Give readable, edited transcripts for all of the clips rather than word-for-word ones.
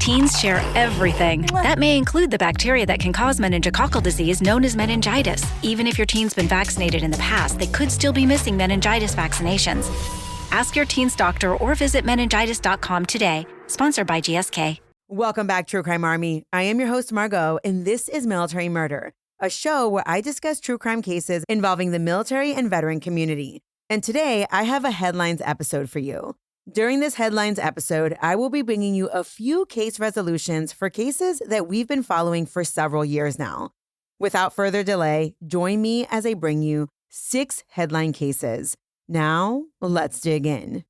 Teens share everything. That may include the bacteria that can cause meningococcal disease known as meningitis. Even if your teen's been vaccinated in the past, they could still be missing meningitis vaccinations. Ask your teen's doctor or visit meningitis.com today. Sponsored by GSK. Welcome back, True Crime Army. I am your host, Margot, and this is Military Murder, a show where I discuss true crime cases involving the military and veteran community. And today, I have a headlines episode for you. During this headlines episode, I will be bringing you a few case resolutions for cases that we've been following for several years now. Without further delay, join me as I bring you 6 headline cases. Now, let's dig in.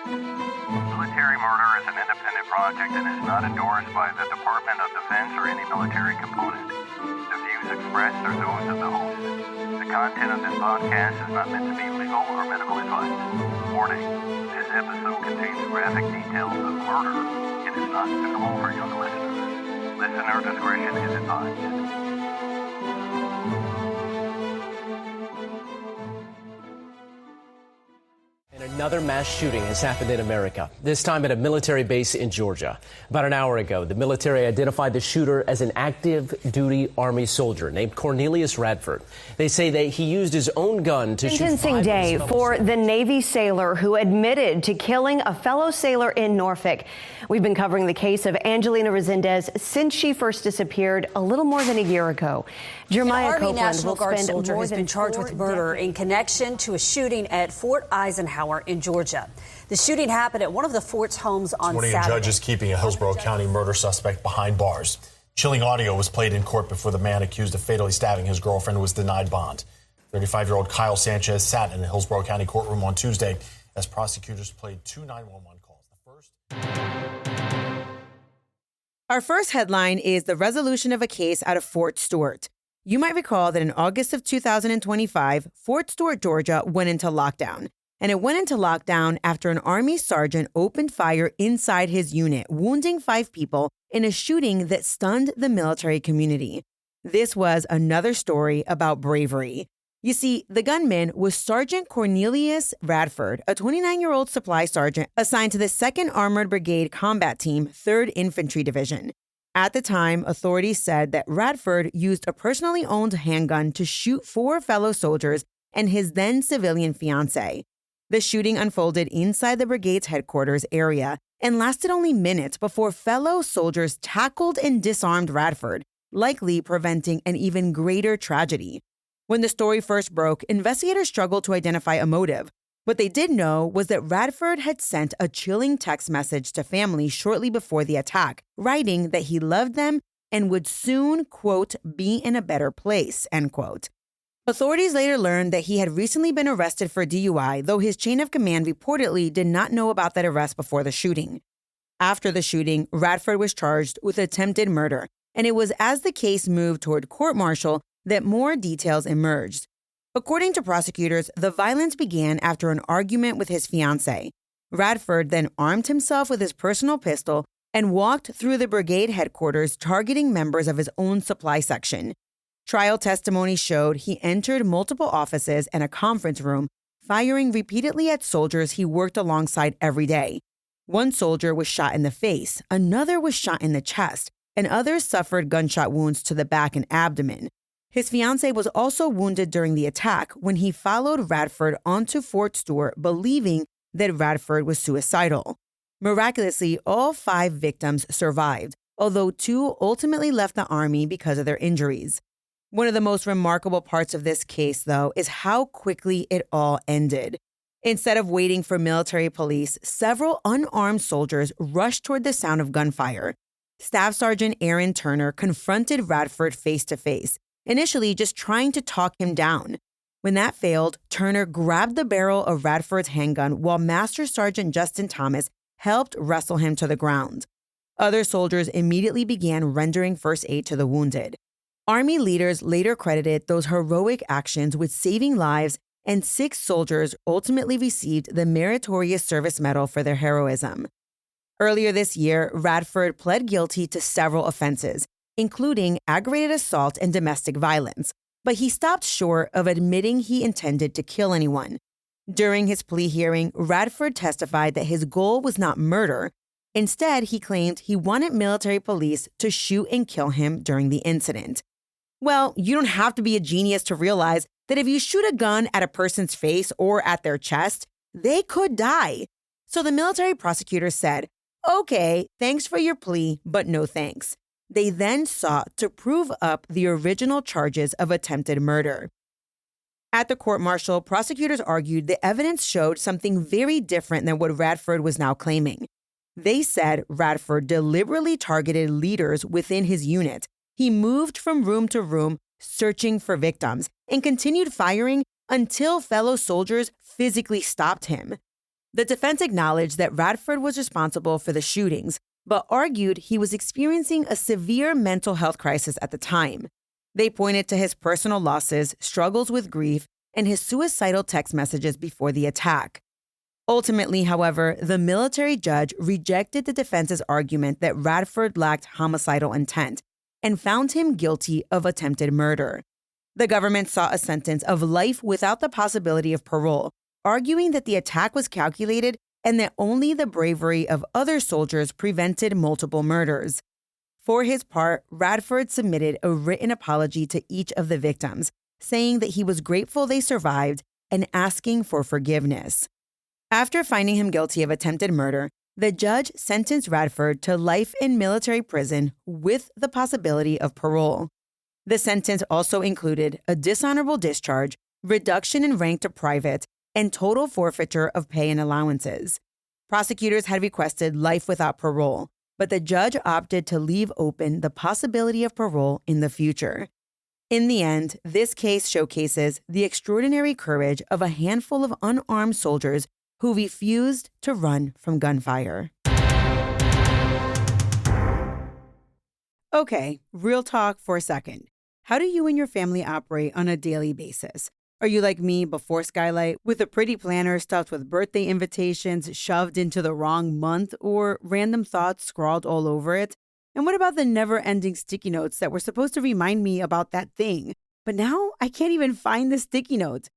Military murder is an independent project and is not endorsed by the Department of Defense or any military component. The views expressed are those of the host. The content of this podcast is not meant to be legal or medical advice. Warning, this episode contains graphic details of murder and is not suitable for young listeners. Listener discretion is advised. Another mass shooting has happened in America, this time at a military base in Georgia. About an hour ago, the military identified the shooter as an active duty Army soldier named Quornelius Radford. They say that he used his own gun to shoot 5 Sentencing day for the Navy sailor who admitted to killing a fellow sailor in Norfolk. We've been covering the case of Angelina Resendiz since she first disappeared a little more than a year ago. Jeremiah Army Copeland National will Guard spend soldier more has than been charged with murder in connection to a shooting at Fort Eisenhower in Georgia. The shooting happened at one of the fort's homes on 20 Saturday. judges keeping a Hillsborough County murder suspect behind bars. Chilling audio was played in court before the man accused of fatally stabbing his girlfriend was denied bond. 35-year-old Kyle Sanchez sat in the Hillsborough County courtroom on Tuesday as prosecutors played 2 911 calls. Our first headline is the resolution of a case out of Fort Stewart. You might recall that in August of 2025, Fort Stewart, Georgia went into lockdown. And it went into lockdown after an Army sergeant opened fire inside his unit, wounding 5 people in a shooting that stunned the military community. This was another story about bravery. You see, the gunman was Sergeant Quornelius Radford, a 29-year-old supply sergeant assigned to the 2nd Armored Brigade Combat Team, 3rd Infantry Division. At the time, authorities said that Radford used a personally owned handgun to shoot 4 fellow soldiers and his then civilian fiancée. The shooting unfolded inside the brigade's headquarters area and lasted only minutes before fellow soldiers tackled and disarmed Radford, likely preventing an even greater tragedy. When the story first broke, investigators struggled to identify a motive. What they did know was that Radford had sent a chilling text message to family shortly before the attack, writing that he loved them and would soon, quote, be in a better place, end quote. Authorities later learned that he had recently been arrested for DUI, though his chain of command reportedly did not know about that arrest before the shooting. After the shooting, Radford was charged with attempted murder, and it was as the case moved toward court-martial that more details emerged. According to prosecutors, the violence began after an argument with his fiancée. Radford then armed himself with his personal pistol and walked through the brigade headquarters targeting members of his own supply section. Trial testimony showed he entered multiple offices and a conference room, firing repeatedly at soldiers he worked alongside every day. One soldier was shot in the face, another was shot in the chest, and others suffered gunshot wounds to the back and abdomen. His fiancée was also wounded during the attack when he followed Radford onto Fort Stewart, believing that Radford was suicidal. Miraculously, all 5 victims survived, although 2 ultimately left the Army because of their injuries. One of the most remarkable parts of this case, though, is how quickly it all ended. Instead of waiting for military police, several unarmed soldiers rushed toward the sound of gunfire. Staff Sergeant Aaron Turner confronted Radford face-to-face, initially just trying to talk him down. When that failed, Turner grabbed the barrel of Radford's handgun while Master Sergeant Justin Thomas helped wrestle him to the ground. Other soldiers immediately began rendering first aid to the wounded. Army leaders later credited those heroic actions with saving lives, and 6 soldiers ultimately received the Meritorious Service Medal for their heroism. Earlier this year, Radford pled guilty to several offenses, including aggravated assault and domestic violence, but he stopped short of admitting he intended to kill anyone. During his plea hearing, Radford testified that his goal was not murder, Instead, he claimed he wanted military police to shoot and kill him during the incident. Well, you don't have to be a genius to realize that if you shoot a gun at a person's face or at their chest, they could die. So the military prosecutor said, "Okay, thanks for your plea, but no thanks." They then sought to prove up the original charges of attempted murder. At the court-martial, prosecutors argued the evidence showed something very different than what Radford was now claiming. They said Radford deliberately targeted leaders within his unit. He moved from room to room, searching for victims, and continued firing until fellow soldiers physically stopped him. The defense acknowledged that Radford was responsible for the shootings, but argued he was experiencing a severe mental health crisis at the time. They pointed to his personal losses, struggles with grief, and his suicidal text messages before the attack. Ultimately, however, the military judge rejected the defense's argument that Radford lacked homicidal intent and found him guilty of attempted murder. The government sought a sentence of life without the possibility of parole, arguing that the attack was calculated and that only the bravery of other soldiers prevented multiple murders. For his part, Radford submitted a written apology to each of the victims, saying that he was grateful they survived and asking for forgiveness. After finding him guilty of attempted murder, the judge sentenced Radford to life in military prison with the possibility of parole. The sentence also included a dishonorable discharge, reduction in rank to private, and total forfeiture of pay and allowances. Prosecutors had requested life without parole, but the judge opted to leave open the possibility of parole in the future. In the end, this case showcases the extraordinary courage of a handful of unarmed soldiers who refused to run from gunfire. Okay, real talk for a second. How do you and your family operate on a daily basis? Are you like me before Skylight, with a pretty planner stuffed with birthday invitations shoved into the wrong month or random thoughts scrawled all over it? And what about the never-ending sticky notes that were supposed to remind me about that thing? But now I can't even find the sticky notes.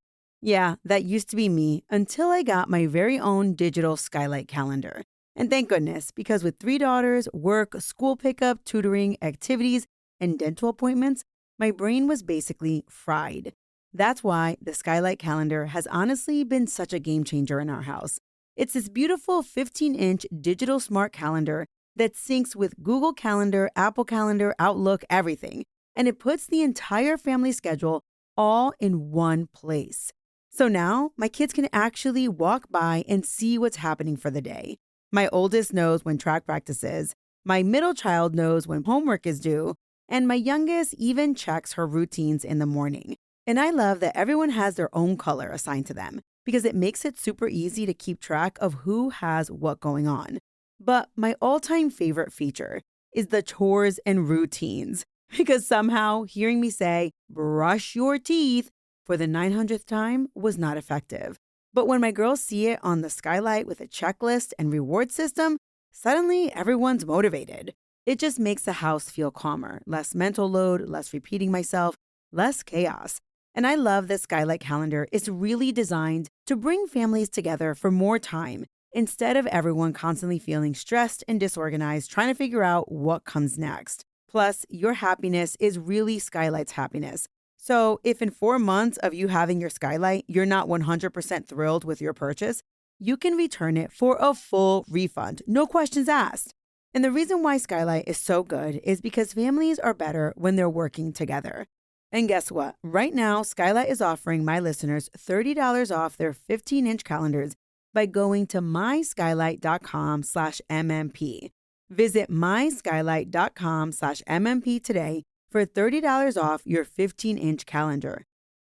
Yeah, that used to be me until I got my very own digital Skylight calendar. And thank goodness, because with 3 daughters, work, school pickup, tutoring, activities, and dental appointments, my brain was basically fried. That's why the Skylight calendar has honestly been such a game changer in our house. It's this beautiful 15-inch digital smart calendar that syncs with Google Calendar, Apple Calendar, Outlook, everything. And it puts the entire family schedule all in one place. So now my kids can actually walk by and see what's happening for the day. My oldest knows when track practice is, my middle child knows when homework is due, and my youngest even checks her routines in the morning. And I love that everyone has their own color assigned to them because it makes it super easy to keep track of who has what going on. But my all-time favorite feature is the chores and routines, because somehow hearing me say, brush your teeth, for the 900th time was not effective. But when my girls see it on the Skylight with a checklist and reward system, suddenly everyone's motivated. It just makes the house feel calmer, less mental load, less repeating myself, less chaos. And I love that Skylight calendar is really designed to bring families together for more time instead of everyone constantly feeling stressed and disorganized trying to figure out what comes next. Plus, your happiness is really Skylight's happiness. So if in 4 months of you having your Skylight, you're not 100% thrilled with your purchase, you can return it for a full refund, no questions asked. And the reason why Skylight is so good is because families are better when they're working together. And guess what? Right now, Skylight is offering my listeners $30 off their 15-inch calendars by going to myskylight.com/MMP. Visit myskylight.com/MMP today for $30 off your 15-inch calendar.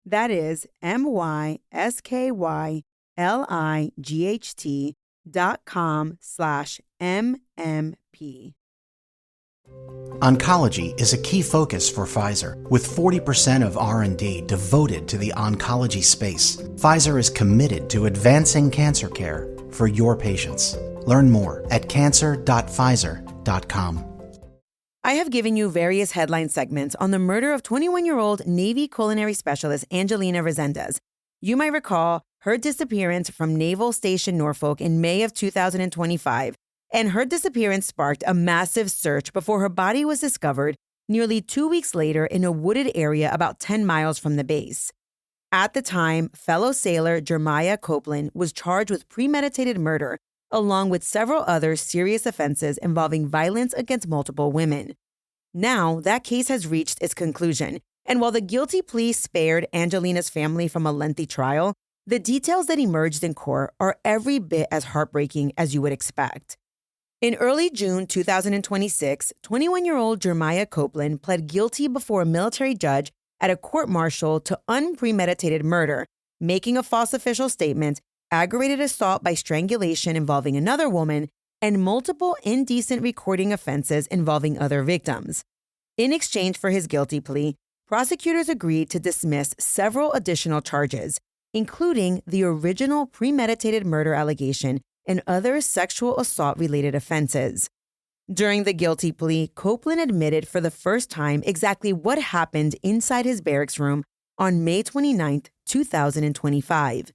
That is myskylight.com/MMP. Oncology is a key focus for Pfizer, with 40% of R&D devoted to the oncology space. Pfizer is committed to advancing cancer care for your patients. Learn more at cancer.pfizer.com. I have given you various headline segments on the murder of 21-year-old Navy culinary specialist Angelina Resendiz. You might recall her disappearance from Naval Station Norfolk in May of 2025 and her disappearance sparked a massive search before her body was discovered nearly 2 weeks later in a wooded area about 10 miles from the base. At the time, fellow sailor Jeremiah Copeland was charged with premeditated murder, along with several other serious offenses involving violence against multiple women. Now, that case has reached its conclusion, and while the guilty plea spared Angelina's family from a lengthy trial, the details that emerged in court are every bit as heartbreaking as you would expect. In early June 2026, 21-year-old Jeremiah Copeland pled guilty before a military judge at a court-martial to unpremeditated murder, making a false official statement, aggravated assault by strangulation involving another woman, and multiple indecent recording offenses involving other victims. In exchange for his guilty plea, prosecutors agreed to dismiss several additional charges, including the original premeditated murder allegation and other sexual assault-related offenses. During the guilty plea, Copeland admitted for the first time exactly what happened inside his barracks room on May 29, 2025.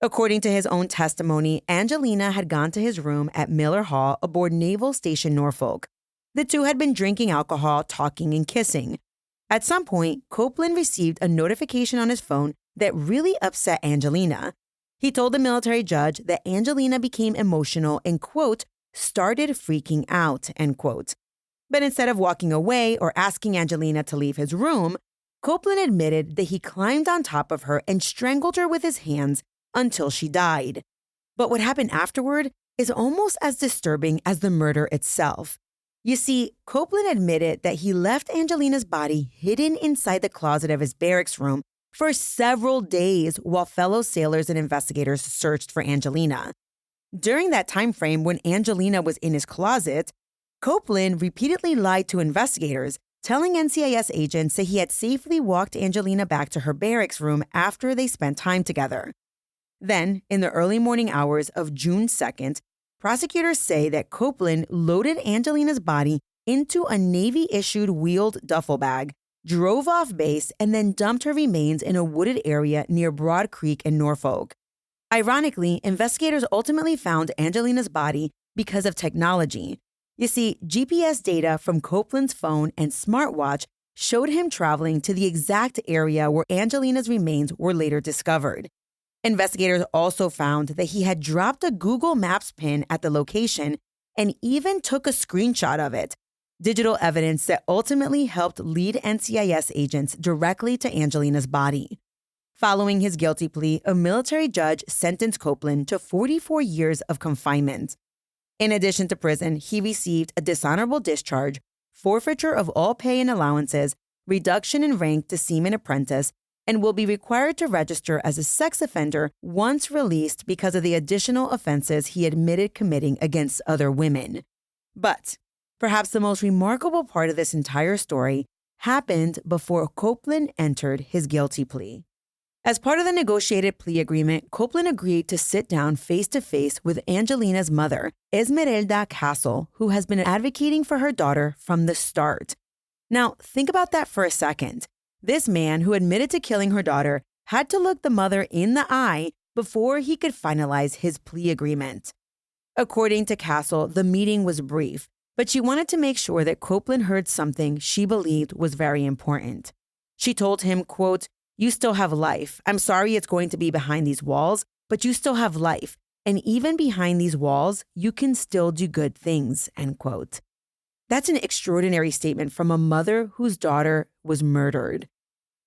According to his own testimony, Angelina had gone to his room at Miller Hall aboard Naval Station Norfolk. The two had been drinking alcohol, talking, and kissing. At some point, Copeland received a notification on his phone that really upset Angelina. He told the military judge that Angelina became emotional and, quote, started freaking out, end quote. But instead of walking away or asking Angelina to leave his room, Copeland admitted that he climbed on top of her and strangled her with his hands until she died. But what happened afterward is almost as disturbing as the murder itself. You see, Copeland admitted that he left Angelina's body hidden inside the closet of his barracks room for several days while fellow sailors and investigators searched for Angelina. During that time frame when Angelina was in his closet, Copeland repeatedly lied to investigators, telling NCIS agents that he had safely walked Angelina back to her barracks room after they spent time together. Then, in the early morning hours of June 2nd, prosecutors say that Copeland loaded Angelina's body into a Navy-issued wheeled duffel bag, drove off base, and then dumped her remains in a wooded area near Broad Creek in Norfolk. Ironically, investigators ultimately found Angelina's body because of technology. You see, GPS data from Copeland's phone and smartwatch showed him traveling to the exact area where Angelina's remains were later discovered. Investigators also found that he had dropped a Google Maps pin at the location and even took a screenshot of it, digital evidence that ultimately helped lead NCIS agents directly to Angelina's body. Following his guilty plea, a military judge sentenced Copeland to 44 years of confinement. In addition to prison, he received a dishonorable discharge, forfeiture of all pay and allowances, reduction in rank to seaman apprentice, and will be required to register as a sex offender once released because of the additional offenses he admitted committing against other women. But perhaps the most remarkable part of this entire story happened before Copeland entered his guilty plea. As part of the negotiated plea agreement, Copeland agreed to sit down face-to-face with Angelina's mother, Esmeralda Castle, who has been advocating for her daughter from the start. Now, think about that for a second. This man who admitted to killing her daughter had to look the mother in the eye before he could finalize his plea agreement. According to Castle, the meeting was brief, but she wanted to make sure that Copeland heard something she believed was very important. She told him, quote, "You still have life. I'm sorry it's going to be behind these walls, but you still have life. And even behind these walls, you can still do good things," end quote. That's an extraordinary statement from a mother whose daughter was murdered.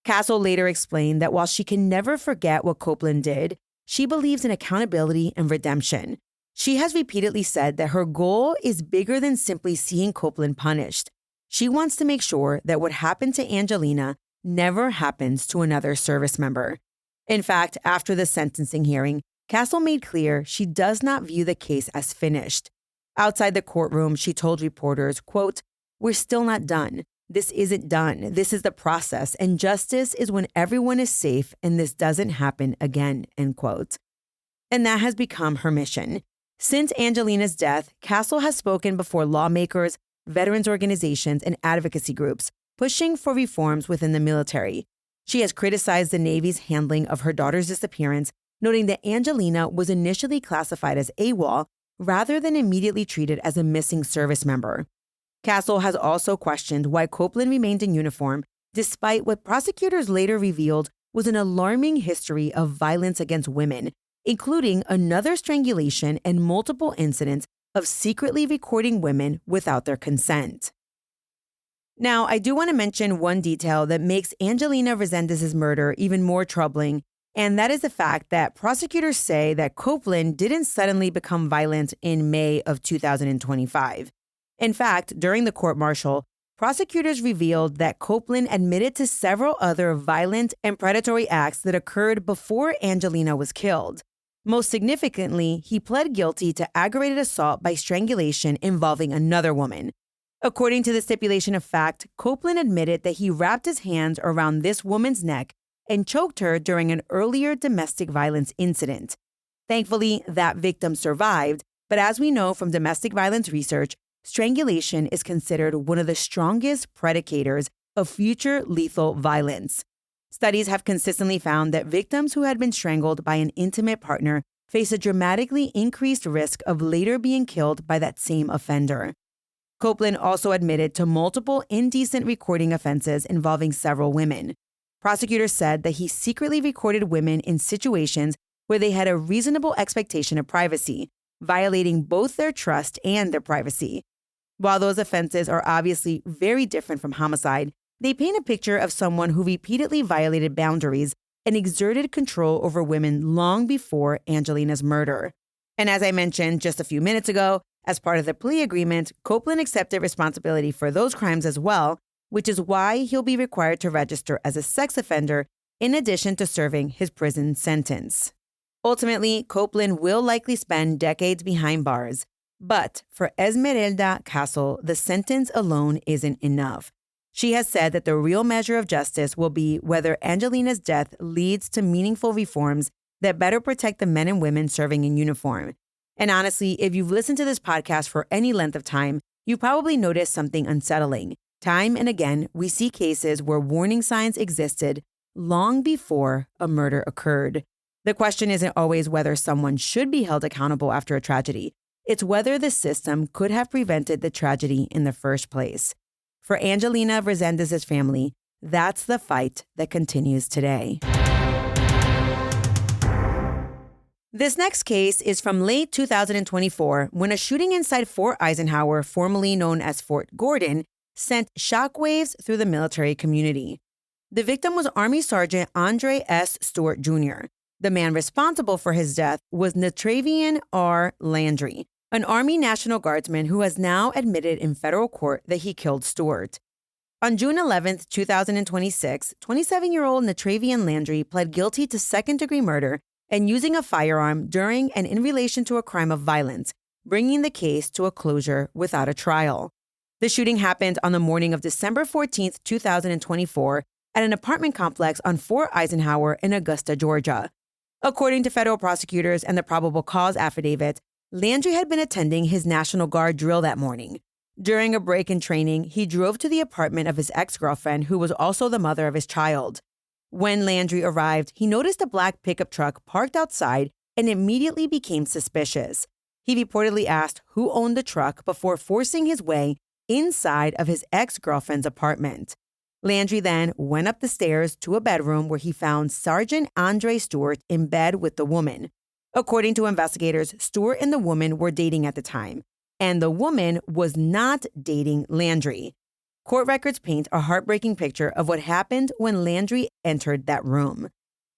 Castle later explained that while she can never forget what Copeland did, she believes in accountability and redemption. She has repeatedly said that her goal is bigger than simply seeing Copeland punished. She wants to make sure that what happened to Angelina never happens to another service member. In fact, after the sentencing hearing, Castle made clear she does not view the case as finished. Outside the courtroom, she told reporters, quote, "We're still not done. This isn't done. This is the process, and justice is when everyone is safe and this doesn't happen again," end quote. And that has become her mission. Since Angelina's death, Castle has spoken before lawmakers, veterans organizations, and advocacy groups, pushing for reforms within the military. She has criticized the Navy's handling of her daughter's disappearance, noting that Angelina was initially classified as AWOL, rather than immediately treated as a missing service member. Castle has also questioned why Copeland remained in uniform despite what prosecutors later revealed was an alarming history of violence against women, including another strangulation and multiple incidents of secretly recording women without their consent. Now, I do want to mention one detail that makes Angelina Resendiz's murder even more troubling, and that is the fact that prosecutors say that Copeland didn't suddenly become violent in May of 2025. In fact, during the court-martial, prosecutors revealed that Copeland admitted to several other violent and predatory acts that occurred before Angelina was killed. Most significantly, he pled guilty to aggravated assault by strangulation involving another woman. According to the stipulation of fact, Copeland admitted that he wrapped his hands around this woman's neck and choked her during an earlier domestic violence incident. Thankfully, that victim survived, but as we know from domestic violence research, strangulation is considered one of the strongest predicators of future lethal violence. Studies have consistently found that victims who had been strangled by an intimate partner face a dramatically increased risk of later being killed by that same offender. Copeland also admitted to multiple indecent recording offenses involving several women. Prosecutors said that he secretly recorded women in situations where they had a reasonable expectation of privacy, violating both their trust and their privacy. While those offenses are obviously very different from homicide, they paint a picture of someone who repeatedly violated boundaries and exerted control over women long before Angelina's murder. And as I mentioned just a few minutes ago, as part of the plea agreement, Copeland accepted responsibility for those crimes as well, which is why he'll be required to register as a sex offender in addition to serving his prison sentence. Ultimately, Copeland will likely spend decades behind bars. But for Esmeralda Castle, the sentence alone isn't enough. She has said that the real measure of justice will be whether Angelina's death leads to meaningful reforms that better protect the men and women serving in uniform. And honestly, if you've listened to this podcast for any length of time, you probably noticed something unsettling. Time and again, we see cases where warning signs existed long before a murder occurred. The question isn't always whether someone should be held accountable after a tragedy. It's whether the system could have prevented the tragedy in the first place. For Angelina Resendiz's family, that's the fight that continues today. This next case is from late 2024 when a shooting inside Fort Eisenhower, formerly known as Fort Gordon, sent shockwaves through the military community. The victim was Army Sergeant Andre S. Stewart Jr. The man responsible for his death was Natravien R. Landry, an Army National Guardsman who has now admitted in federal court that he killed Stewart. On June 11, 2026, 27-year-old Natravien Landry pled guilty to second-degree murder and using a firearm during and in relation to a crime of violence, bringing the case to a closure without a trial. The shooting happened on the morning of December 14, 2024, at an apartment complex on Fort Eisenhower in Augusta, Georgia. According to federal prosecutors and the probable cause affidavit, Landry had been attending his National Guard drill that morning. During a break in training, he drove to the apartment of his ex-girlfriend, who was also the mother of his child. When Landry arrived, he noticed a black pickup truck parked outside and immediately became suspicious. He reportedly asked who owned the truck before forcing his way inside of his ex-girlfriend's apartment. Landry then went up the stairs to a bedroom where he found Sergeant Andre Stewart in bed with the woman. According to investigators, Stewart and the woman were dating at the time, and the woman was not dating Landry. Court records paint a heartbreaking picture of what happened when Landry entered that room.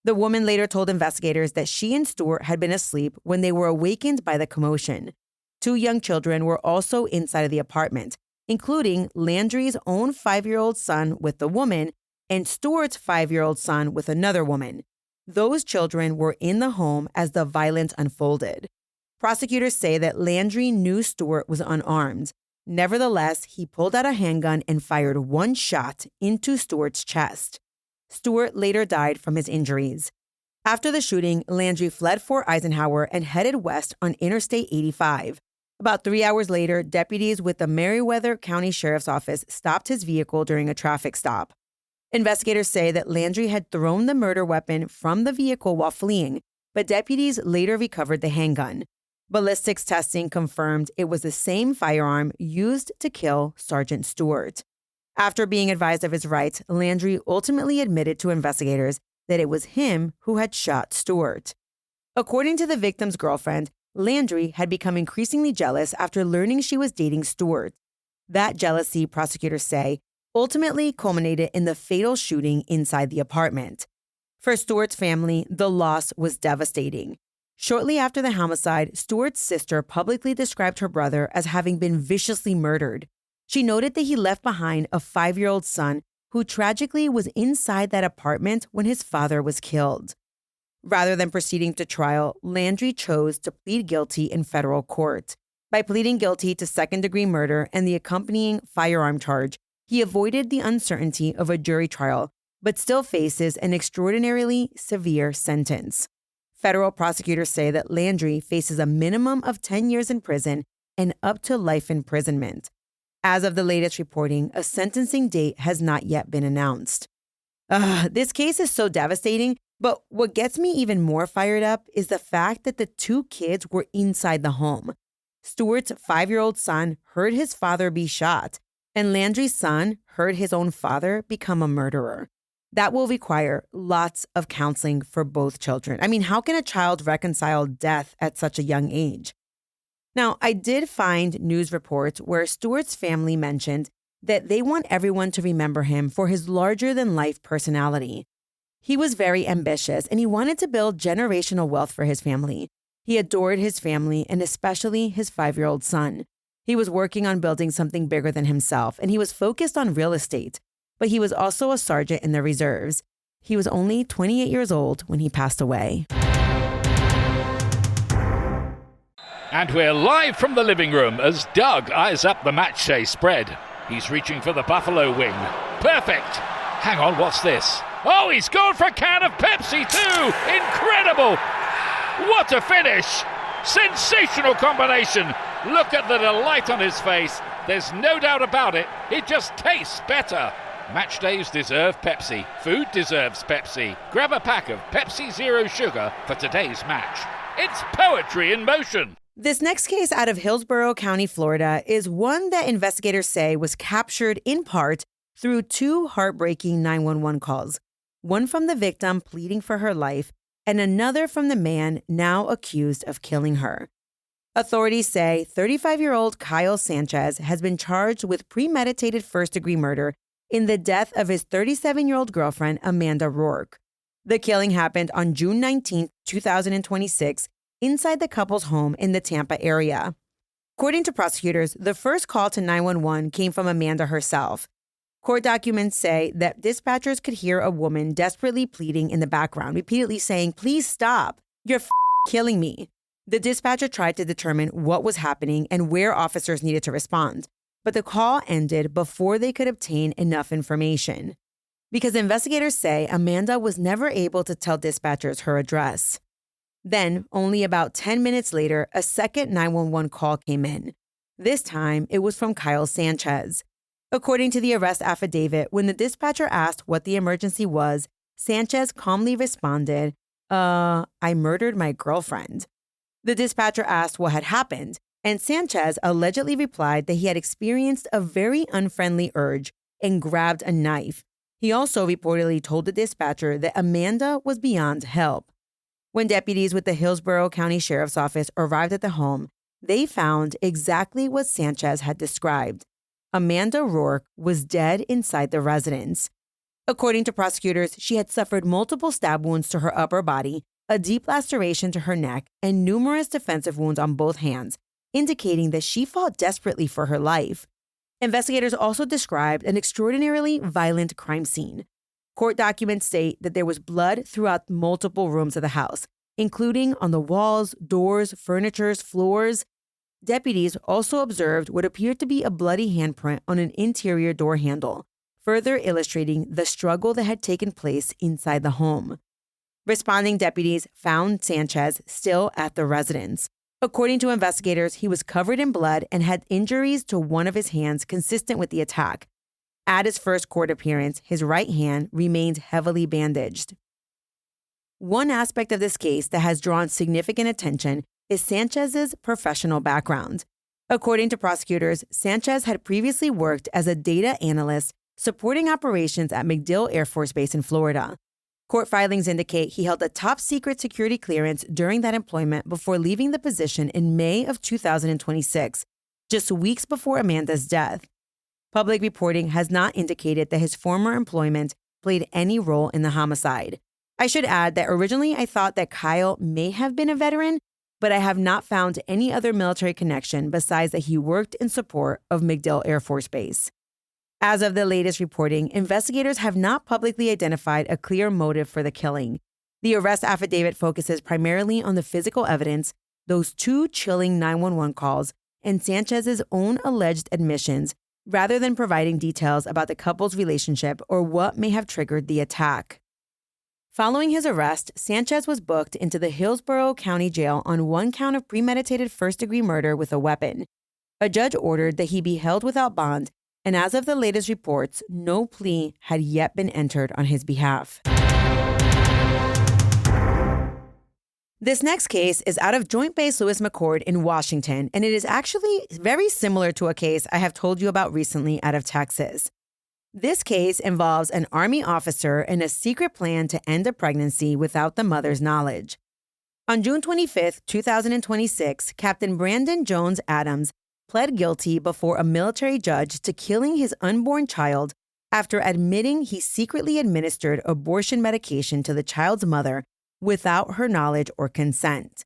The woman later told investigators that she and Stewart had been asleep when they were awakened by the commotion. 2 young children were also inside of the apartment, including Landry's own 5-year-old son with the woman and Stewart's 5-year-old son with another woman. Those children were in the home as the violence unfolded. Prosecutors say that Landry knew Stewart was unarmed. Nevertheless, he pulled out a handgun and fired 1 shot into Stewart's chest. Stewart later died from his injuries. After the shooting, Landry fled Fort Eisenhower and headed west on Interstate 85. About 3 hours later, deputies with the Meriwether County Sheriff's Office stopped his vehicle during a traffic stop. Investigators say that Landry had thrown the murder weapon from the vehicle while fleeing, but deputies later recovered the handgun. Ballistics testing confirmed it was the same firearm used to kill Sergeant Stewart. After being advised of his rights, Landry ultimately admitted to investigators that it was him who had shot Stewart. According to the victim's girlfriend, Landry had become increasingly jealous after learning she was dating Stewart. That jealousy, prosecutors say, ultimately culminated in the fatal shooting inside the apartment. For Stewart's family, the loss was devastating. Shortly after the homicide, Stewart's sister publicly described her brother as having been viciously murdered. She noted that he left behind a 5-year-old son who tragically was inside that apartment when his father was killed. Rather than proceeding to trial, Landry chose to plead guilty in federal court. By pleading guilty to second-degree murder and the accompanying firearm charge, he avoided the uncertainty of a jury trial, but still faces an extraordinarily severe sentence. Federal prosecutors say that Landry faces a minimum of 10 years in prison and up to life imprisonment. As of the latest reporting, a sentencing date has not yet been announced. This case is so devastating, but what gets me even more fired up is the fact that the two kids were inside the home. Stewart's 5-year-old son heard his father be shot, and Landry's son heard his own father become a murderer. That will require lots of counseling for both children. I mean, how can a child reconcile death at such a young age? Now, I did find news reports where Stewart's family mentioned that they want everyone to remember him for his larger-than-life personality. He was very ambitious, and he wanted to build generational wealth for his family. He adored his family, and especially his 5-year-old son. He was working on building something bigger than himself, and he was focused on real estate. But he was also a sergeant in the reserves. He was only 28 years old when he passed away. And we're live from the living room as Doug eyes up the match day spread. He's reaching for the buffalo wing. Perfect! Hang on, what's this? Oh, he's gone for a can of Pepsi too! Incredible! What a finish! Sensational combination! Look at the delight on his face. There's no doubt about it. It just tastes better. Match days deserve Pepsi. Food deserves Pepsi. Grab a pack of Pepsi Zero Sugar for today's match. It's poetry in motion. This next case out of Hillsborough County, Florida, is one that investigators say was captured in part through two heartbreaking 911 calls, one from the victim pleading for her life and another from the man now accused of killing her. Authorities say 35-year-old Kyle Sanchez has been charged with premeditated first-degree murder in the death of his 37-year-old girlfriend, Amanda Roark. The killing happened on June 19, 2026, inside the couple's home in the Tampa area. According to prosecutors, the first call to 911 came from Amanda herself. Court documents say that dispatchers could hear a woman desperately pleading in the background, repeatedly saying, "Please stop. You're killing me." The dispatcher tried to determine what was happening and where officers needed to respond, but the call ended before they could obtain enough information. Because investigators say Amanda was never able to tell dispatchers her address. Then, only about 10 minutes later, a second 911 call came in. This time, it was from Kyle Sanchez. According to the arrest affidavit, when the dispatcher asked what the emergency was, Sanchez calmly responded, I murdered my girlfriend. The dispatcher asked what had happened, and Sanchez allegedly replied that he had experienced a very unfriendly urge and grabbed a knife. He also reportedly told the dispatcher that Amanda was beyond help. When deputies with the Hillsborough County Sheriff's Office arrived at the home, they found exactly what Sanchez had described. Amanda Roark was dead inside the residence. According to prosecutors, she had suffered multiple stab wounds to her upper body, a deep laceration to her neck, and numerous defensive wounds on both hands, indicating that she fought desperately for her life. Investigators also described an extraordinarily violent crime scene. Court documents state that there was blood throughout multiple rooms of the house, including on the walls, doors, furniture, floors. Deputies also observed what appeared to be a bloody handprint on an interior door handle, further illustrating the struggle that had taken place inside the home. Responding deputies found Sanchez still at the residence. According to investigators, he was covered in blood and had injuries to one of his hands consistent with the attack. At his first court appearance, his right hand remained heavily bandaged. One aspect of this case that has drawn significant attention is Sanchez's professional background. According to prosecutors, Sanchez had previously worked as a data analyst supporting operations at MacDill Air Force Base in Florida. Court filings indicate he held a top-secret security clearance during that employment before leaving the position in May of 2026, just weeks before Amanda's death. Public reporting has not indicated that his former employment played any role in the homicide. I should add that originally I thought that Kyle may have been a veteran, but I have not found any other military connection besides that he worked in support of MacDill Air Force Base. As of the latest reporting, investigators have not publicly identified a clear motive for the killing. The arrest affidavit focuses primarily on the physical evidence, those 2 chilling 911 calls, and Sanchez's own alleged admissions, rather than providing details about the couple's relationship or what may have triggered the attack. Following his arrest, Sanchez was booked into the Hillsborough County Jail on 1 count of premeditated first-degree murder with a weapon. A judge ordered that he be held without bond, and as of the latest reports, no plea had yet been entered on his behalf. This next case is out of Joint Base Lewis McChord in Washington, and it is actually very similar to a case I have told you about recently out of Texas. This case involves an Army officer and a secret plan to end a pregnancy without the mother's knowledge. On June 25, 2026, Captain Brandon Jones Adams pled guilty before a military judge to killing his unborn child after admitting he secretly administered abortion medication to the child's mother without her knowledge or consent.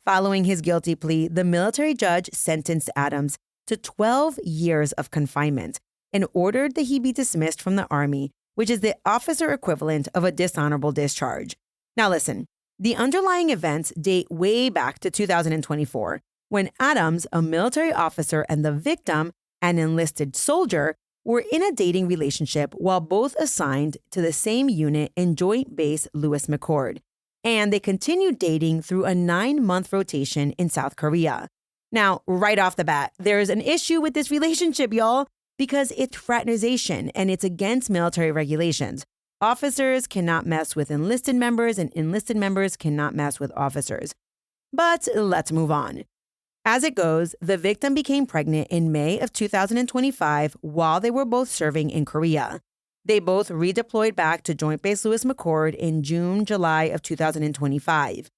Following his guilty plea, the military judge sentenced Adams to 12 years of confinement and ordered that he be dismissed from the Army, which is the officer equivalent of a dishonorable discharge. Now listen, the underlying events date way back to 2024, when Adams, a military officer, and the victim, an enlisted soldier, were in a dating relationship while both assigned to the same unit in Joint Base Lewis McChord. And they continued dating through a 9-month rotation in South Korea. Now, right off the bat, there's an issue with this relationship, y'all, because it's fraternization and it's against military regulations. Officers cannot mess with enlisted members and enlisted members cannot mess with officers. But let's move on. As it goes, the victim became pregnant in May of 2025 while they were both serving in Korea. They both redeployed back to Joint Base Lewis McChord in June, July of 2025.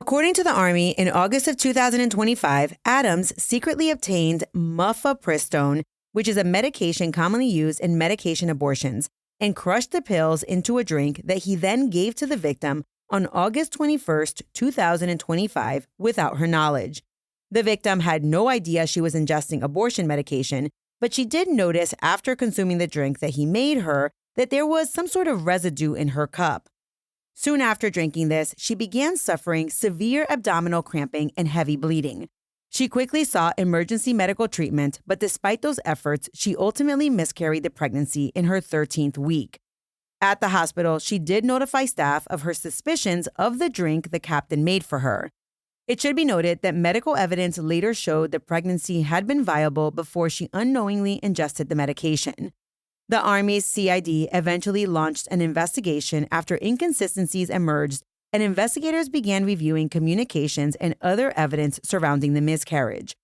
According to the Army, in August of 2025, Adams secretly obtained mifepristone, which is a medication commonly used in medication abortions, and crushed the pills into a drink that he then gave to the victim on August 21, 2025, without her knowledge. The victim had no idea she was ingesting abortion medication, but she did notice after consuming the drink that he made her that there was some sort of residue in her cup. Soon after drinking this, she began suffering severe abdominal cramping and heavy bleeding. She quickly sought emergency medical treatment, but despite those efforts, she ultimately miscarried the pregnancy in her 13th week. At the hospital, she did notify staff of her suspicions of the drink the captain made for her. It should be noted that medical evidence later showed the pregnancy had been viable before she unknowingly ingested the medication. The Army's CID eventually launched an investigation after inconsistencies emerged, and investigators began reviewing communications and other evidence surrounding the miscarriage.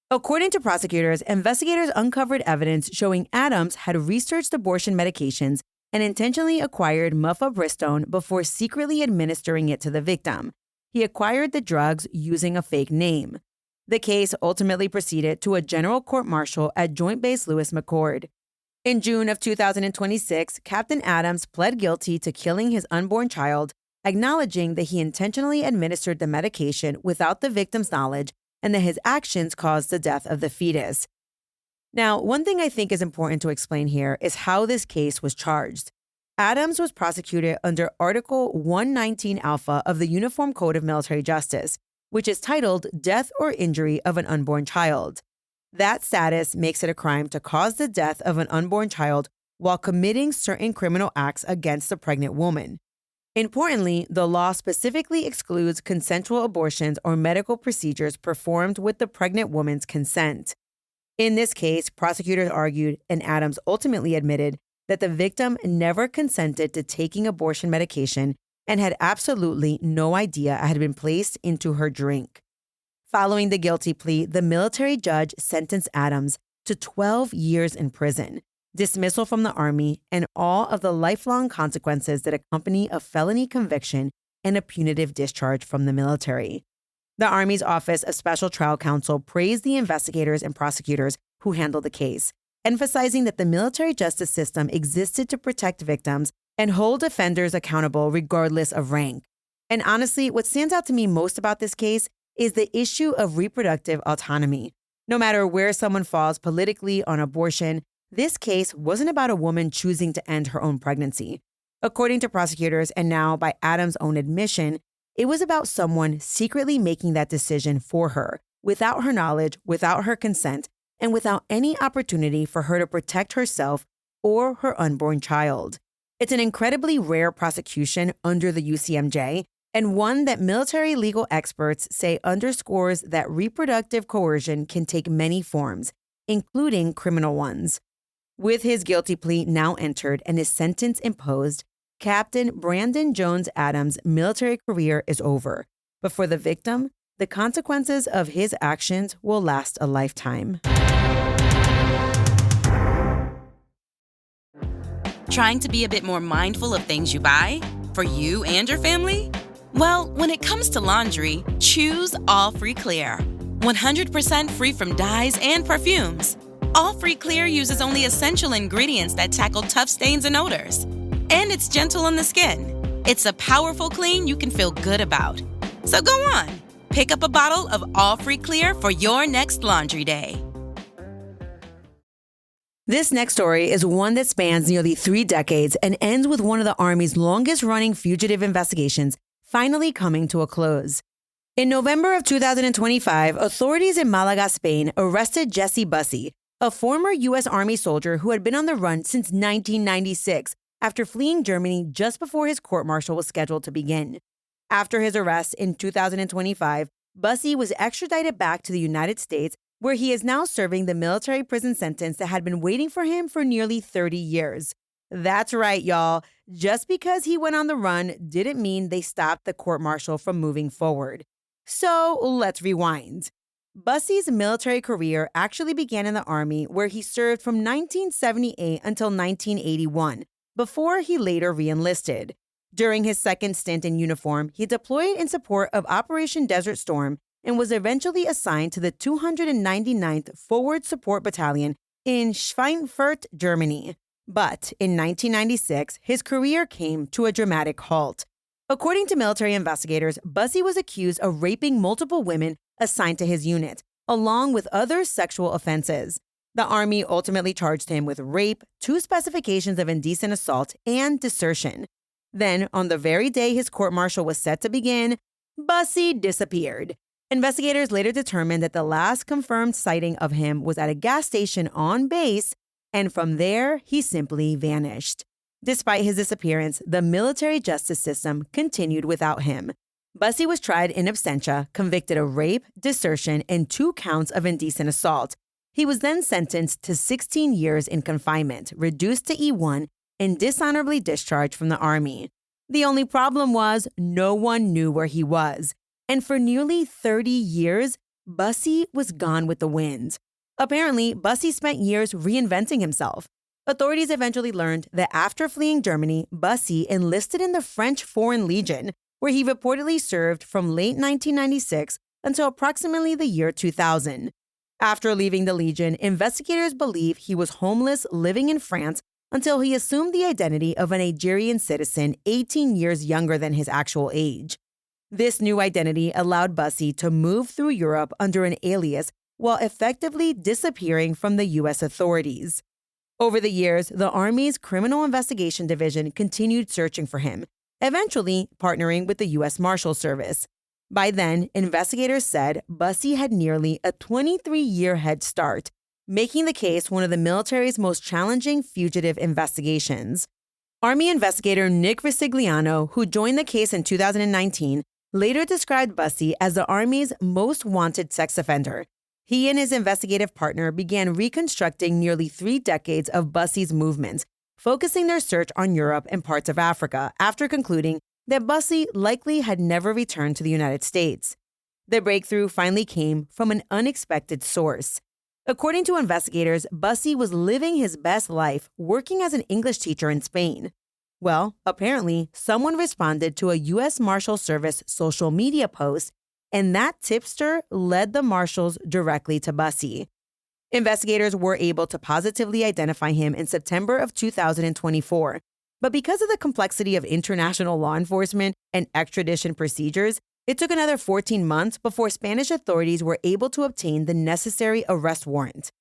According to prosecutors, investigators uncovered evidence showing Adams had researched abortion medications and intentionally acquired mifepristone before secretly administering it to the victim. He acquired the drugs using a fake name. The case ultimately proceeded to a general court-martial at Joint Base Lewis McChord. In June of 2026, Captain Adams pled guilty to killing his unborn child, acknowledging that he intentionally administered the medication without the victim's knowledge and that his actions caused the death of the fetus. Now, one thing I think is important to explain here is how this case was charged. Adams was prosecuted under Article 119 Alpha of the Uniform Code of Military Justice, which is titled Death or Injury of an Unborn Child. That status makes it a crime to cause the death of an unborn child while committing certain criminal acts against a pregnant woman. Importantly, the law specifically excludes consensual abortions or medical procedures performed with the pregnant woman's consent. In this case, prosecutors argued, and Adams ultimately admitted, that the victim never consented to taking abortion medication and had absolutely no idea it had been placed into her drink. Following the guilty plea, the military judge sentenced Adams to 12 years in prison, dismissal from the Army, and all of the lifelong consequences that accompany a felony conviction and a punitive discharge from the military. The Army's Office of Special Trial Counsel praised the investigators and prosecutors who handled the case, emphasizing that the military justice system existed to protect victims and hold offenders accountable regardless of rank. And honestly, what stands out to me most about this case is the issue of reproductive autonomy. No matter where someone falls politically on abortion, this case wasn't about a woman choosing to end her own pregnancy. According to prosecutors, and now by Adams' own admission, it was about someone secretly making that decision for her, without her knowledge, without her consent, and without any opportunity for her to protect herself or her unborn child. It's an incredibly rare prosecution under the UCMJ, and one that military legal experts say underscores that reproductive coercion can take many forms, including criminal ones. With his guilty plea now entered and his sentence imposed, Captain Brandon Jones Adams' military career is over. But for the victim, the consequences of his actions will last a lifetime. Trying to be a bit more mindful of things you buy? For you and your family? Well, when it comes to laundry, choose All Free Clear. 100% free from dyes and perfumes. All Free Clear uses only essential ingredients that tackle tough stains and odors. And it's gentle on the skin. It's a powerful clean you can feel good about. So go on, pick up a bottle of All Free Clear for your next laundry day. This next story is one that spans nearly 3 decades and ends with one of the Army's longest-running fugitive investigations finally coming to a close. In November of 2025, authorities in Malaga, Spain, arrested Jesse Bussey, a former U.S. Army soldier who had been on the run since 1996 after fleeing Germany just before his court-martial was scheduled to begin. After his arrest in 2025, Bussey was extradited back to the United States, where he is now serving the military prison sentence that had been waiting for him for nearly 30 years. That's right, y'all. Just because he went on the run didn't mean they stopped the court-martial from moving forward. So let's rewind. Bussey's military career actually began in the Army, where he served from 1978 until 1981, before he later re-enlisted. During his second stint in uniform, he deployed in support of Operation Desert Storm and was eventually assigned to the 299th Forward Support Battalion in Schweinfurt, Germany. But in 1996, his career came to a dramatic halt. According to military investigators, Bussey was accused of raping multiple women assigned to his unit, along with other sexual offenses. The Army ultimately charged him with rape, 2 specifications of indecent assault, and desertion. Then, on the very day his court-martial was set to begin, Bussey disappeared. Investigators later determined that the last confirmed sighting of him was at a gas station on base, and from there, he simply vanished. Despite his disappearance, the military justice system continued without him. Bussey was tried in absentia, convicted of rape, desertion, and 2 counts of indecent assault. He was then sentenced to 16 years in confinement, reduced to E1, and dishonorably discharged from the Army. The only problem was no one knew where he was. And for nearly 30 years, Bussey was gone with the wind. Apparently, Bussey spent years reinventing himself. Authorities eventually learned that after fleeing Germany, Bussey enlisted in the French Foreign Legion, where he reportedly served from late 1996 until approximately the year 2000. After leaving the Legion, investigators believe he was homeless living in France until he assumed the identity of a Nigerian citizen 18 years younger than his actual age. This new identity allowed Bussey to move through Europe under an alias while effectively disappearing from the U.S. authorities. Over the years, the Army's Criminal Investigation Division continued searching for him, eventually partnering with the U.S. Marshal Service. By then, investigators said Bussey had nearly a 23-year head start, making the case one of the military's most challenging fugitive investigations. Army investigator Nick Resigliano, who joined the case in 2019, later described Bussey as the Army's most wanted sex offender. He and his investigative partner began reconstructing nearly 3 decades of Bussey's movements, focusing their search on Europe and parts of Africa after concluding that Bussey likely had never returned to the United States. The breakthrough finally came from an unexpected source. According to investigators, Bussey was living his best life working as an English teacher in Spain. Well, apparently, someone responded to a U.S. Marshal Service social media post, and that tipster led the marshals directly to Bussey. Investigators were able to positively identify him in September of 2024. But because of the complexity of international law enforcement and extradition procedures, it took another 14 months before Spanish authorities were able to obtain the necessary arrest warrant.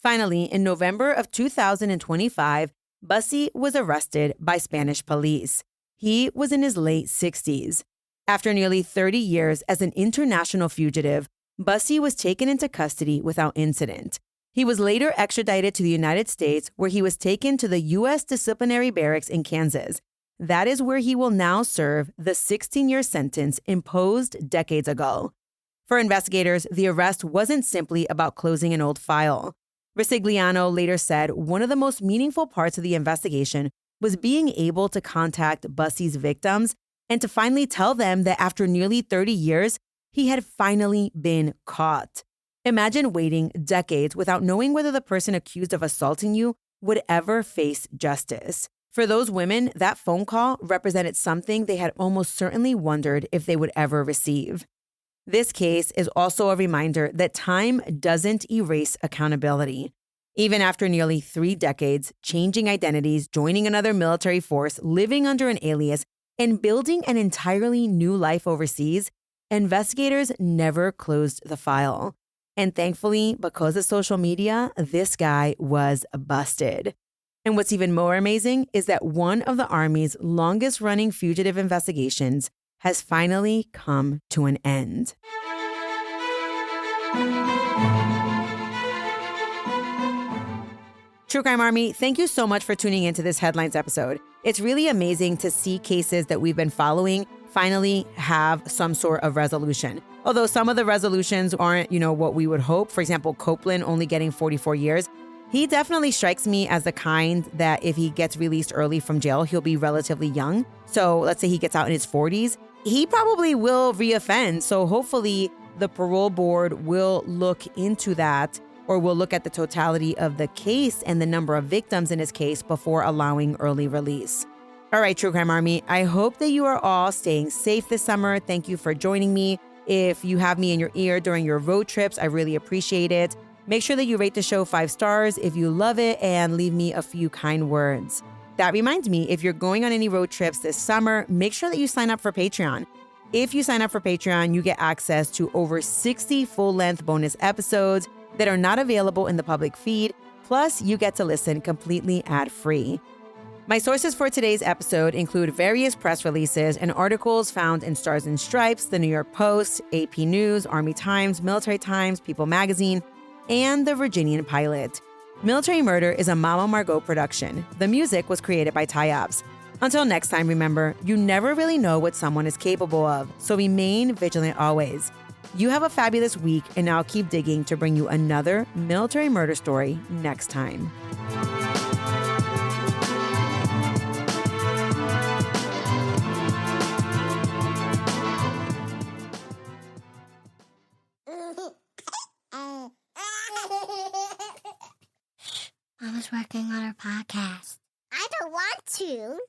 Finally, in November of 2025, Bussey was arrested by Spanish police. He was in his late 60s. After nearly 30 years as an international fugitive, Bussey was taken into custody without incident. He was later extradited to the United States, where he was taken to the U.S. disciplinary barracks in Kansas. That is where he will now serve the 16-year sentence imposed decades ago. For investigators, the arrest wasn't simply about closing an old file. Resigliano later said one of the most meaningful parts of the investigation was being able to contact Bussey's victims and to finally tell them that after nearly 30 years, he had finally been caught. Imagine waiting decades without knowing whether the person accused of assaulting you would ever face justice. For those women, that phone call represented something they had almost certainly wondered if they would ever receive. This case is also a reminder that time doesn't erase accountability. Even after nearly 3 decades, changing identities, joining another military force, living under an alias, and building an entirely new life overseas, investigators never closed the file. And thankfully, because of social media, this guy was busted. And what's even more amazing is that one of the Army's longest-running fugitive investigations has finally come to an end. True Crime Army, thank you so much for tuning into this Headlines episode. It's really amazing to see cases that we've been following finally have some sort of resolution. Although some of the resolutions aren't, what we would hope. For example, Copeland only getting 44 years. He definitely strikes me as the kind that if he gets released early from jail, he'll be relatively young. So let's say he gets out in his 40s. He probably will reoffend. So hopefully the parole board will look into that, or will look at the totality of the case and the number of victims in his case before allowing early release. All right, True Crime Army, I hope that you are all staying safe this summer. Thank you for joining me. If you have me in your ear during your road trips, I really appreciate it. Make sure that you rate the show 5 stars if you love it and leave me a few kind words. That reminds me, if you're going on any road trips this summer, make sure that you sign up for Patreon. If you sign up for Patreon, you get access to over 60 full-length bonus episodes that are not available in the public feed. Plus, you get to listen completely ad-free. My sources for today's episode include various press releases and articles found in Stars and Stripes, The New York Post, AP News, Army Times, Military Times, People Magazine, and The Virginian Pilot. Military Murder is a Mama Margot production. The music was created by Ty-Obs. Until next time, remember, you never really know what someone is capable of, so remain vigilant always. You have a fabulous week, and I'll keep digging to bring you another military murder story next time. Mama's working on her podcast. I don't want to.